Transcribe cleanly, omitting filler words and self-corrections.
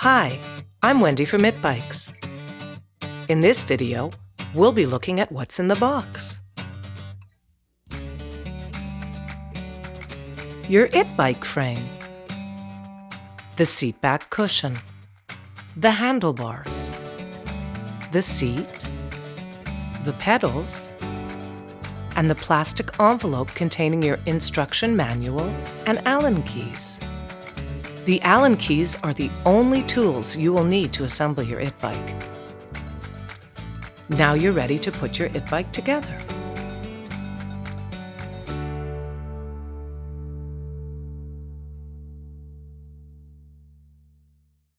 Hi, I'm Wendy from itBikes. In this video, we'll be looking at what's in the box. Your itBike frame, the seat back cushion, the handlebars, the seat, the pedals, and the plastic envelope containing your instruction manual and Allen keys. The Allen keys are the only tools you will need to assemble your itBike. Now you're ready to put your itBike together.